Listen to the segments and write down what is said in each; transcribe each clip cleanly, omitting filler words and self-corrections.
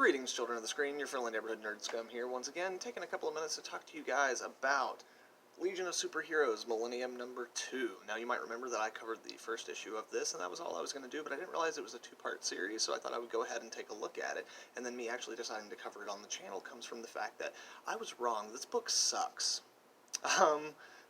Greetings, children of the screen. Your friendly neighborhood nerd scum here once again, taking a couple of minutes to talk to you guys about Legion of Superheroes Millennium number 2. Now, you might remember that I covered the first issue of this, and that was all I was going to do, but I didn't realize it was a two-part series, so I thought I would go ahead and take a look at it, and then me actually deciding to cover it on the channel comes from the fact that I was wrong. This book sucks.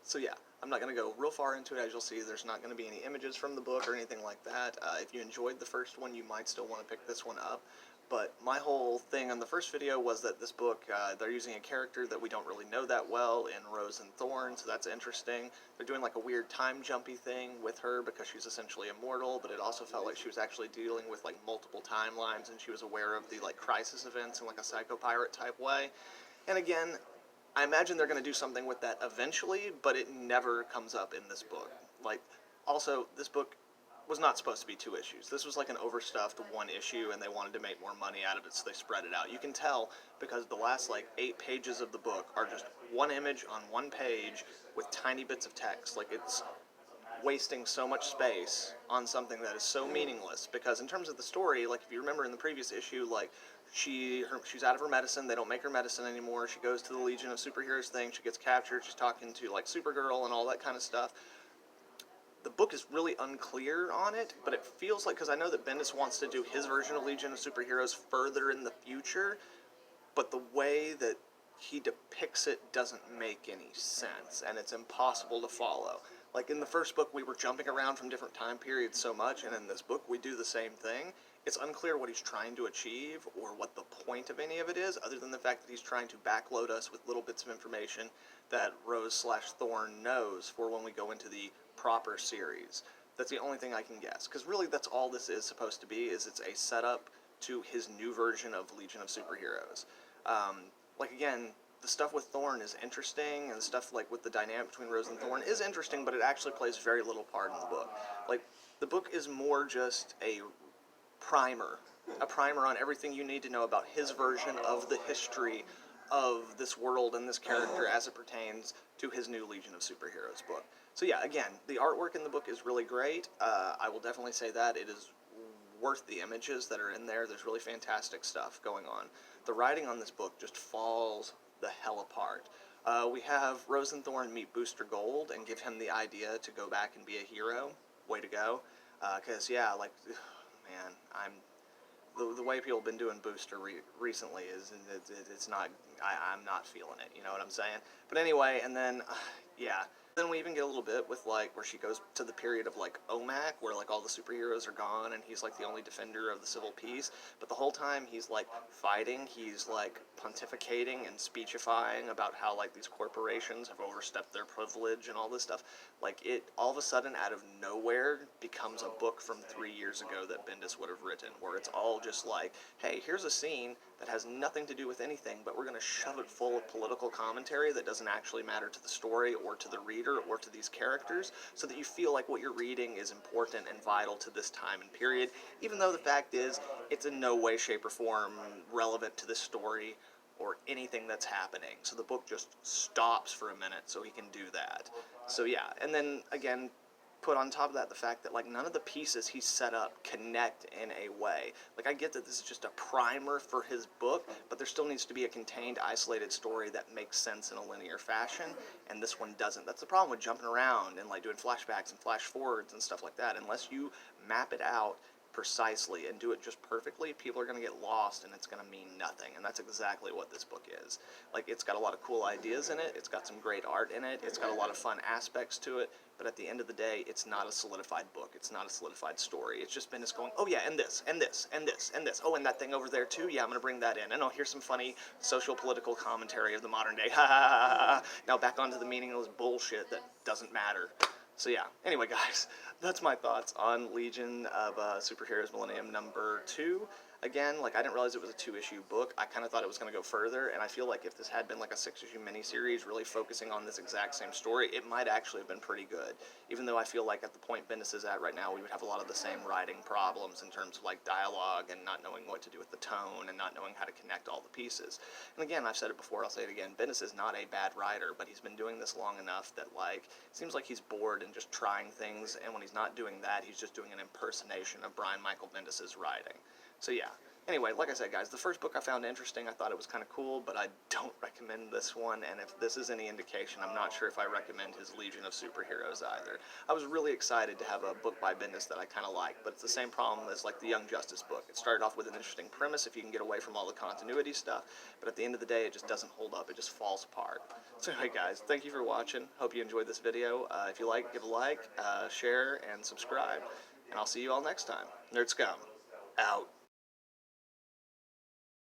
So yeah, I'm not going to go real far into it. As you'll see, there's not going to be any images from the book or anything like that. If you enjoyed the first one, you might still want to pick this one up. But my whole thing on the first video was that this book, they're using a character that we don't really know that well in Rose and Thorn, so that's interesting. They're doing like a weird time-jumpy thing with her because she's essentially immortal, but it also felt like she was actually dealing with like multiple timelines and she was aware of the like crisis events in like a psycho-pirate type way. And again, I imagine they're going to do something with that eventually, but it never comes up in this book. Like, also, this book was not supposed to be 2 issues. This was like an overstuffed 1 issue, and they wanted to make more money out of it, so they spread it out. You can tell because the last like 8 pages of the book are just one image on one page with tiny bits of text. Like, it's wasting so much space on something that is so meaningless, because in terms of the story, like if you remember in the previous issue, like she's out of her medicine, they don't make her medicine anymore, she goes to the Legion of Superheroes thing, she gets captured, she's talking to like Supergirl and all that kind of stuff. The book is really unclear on it, but it feels like, because I know that Bendis wants to do his version of Legion of Superheroes further in the future, but the way that he depicts it doesn't make any sense, and it's impossible to follow. Like, in the first book, we were jumping around from different time periods so much, and in this book, we do the same thing. It's unclear what he's trying to achieve, or what the point of any of it is, other than the fact that he's trying to backload us with little bits of information that Rose/Thorn knows for when we go into the proper series. That's the only thing I can guess, because really that's all this is supposed to be, is it's a setup to his new version of Legion of Superheroes. Like, again, the stuff with Thorn is interesting, and the stuff like with the dynamic between Rose and Thorn is interesting, but it actually plays very little part in the book. Like, the book is more just a primer on everything you need to know about his version of the history of this world and this character as it pertains to his new Legion of Superheroes book. So yeah, again, the artwork in the book is really great. I will definitely say that. It is worth the images that are in there. There's really fantastic stuff going on. The writing on this book just falls the hell apart. We have Rose and Thorn meet Booster Gold and give him the idea to go back and be a hero. Way to go. Because, yeah, like, man, the way people have been doing Booster recently is, it's not, I'm not feeling it, you know what I'm saying? But anyway, and then, yeah. Then we even get a little bit with, like, where she goes to the period of, like, OMAC, where, like, all the superheroes are gone, and he's, like, the only defender of the civil peace. But the whole time he's, like, fighting, he's, like, pontificating and speechifying about how, like, these corporations have overstepped their privilege and all this stuff. Like, it, all of a sudden, out of nowhere, becomes a book from 3 years ago that Bendis would have written, where it's all just like, hey, here's a scene that has nothing to do with anything, but we're going to shove it full of political commentary that doesn't actually matter to the story or to the reader or to these characters, so that you feel like what you're reading is important and vital to this time and period, even though the fact is, it's in no way, shape, or form relevant to this story or anything that's happening. So the book just stops for a minute so he can do that. So yeah, and then again, put on top of that the fact that, like, none of the pieces he set up connect in a way. Like, I get that this is just a primer for his book, but there still needs to be a contained, isolated story that makes sense in a linear fashion, and this one doesn't. That's the problem with jumping around and, like, doing flashbacks and flash forwards and stuff like that. Unless you map it out precisely and do it just perfectly, people are going to get lost and it's going to mean nothing, and that's exactly what this book is. Like, it's got a lot of cool ideas in it, it's got some great art in it, it's got a lot of fun aspects to it, but at the end of the day, it's not a solidified book, it's not a solidified story. It's just been going, oh yeah, and this, and this, and this, and this, oh, and that thing over there too, yeah, I'm going to bring that in, and oh, here's some funny social political commentary of the modern day, ha ha ha ha, now back onto the meaningless bullshit that doesn't matter. So yeah, anyway guys, that's my thoughts on Legion of Superheroes Millennium number 2. Again, like, I didn't realize it was a 2-issue book. I kind of thought it was going to go further, and I feel like if this had been like a 6-issue miniseries really focusing on this exact same story, it might actually have been pretty good. Even though I feel like at the point Bendis is at right now, we would have a lot of the same writing problems in terms of, like, dialogue and not knowing what to do with the tone and not knowing how to connect all the pieces. And again, I've said it before, I'll say it again, Bendis is not a bad writer, but he's been doing this long enough that, like, it seems like he's bored and just trying things, and when he's not doing that, he's just doing an impersonation of Brian Michael Bendis' writing. So yeah. Anyway, like I said, guys, the first book I found interesting. I thought it was kind of cool, but I don't recommend this one, and if this is any indication, I'm not sure if I recommend his Legion of Superheroes either. I was really excited to have a book by Bendis that I kind of like, but it's the same problem as like the Young Justice book. It started off with an interesting premise if you can get away from all the continuity stuff, but at the end of the day, it just doesn't hold up. It just falls apart. So anyway, guys, thank you for watching. Hope you enjoyed this video. If you like, give a like, share, and subscribe, and I'll see you all next time. Nerd Scum, out.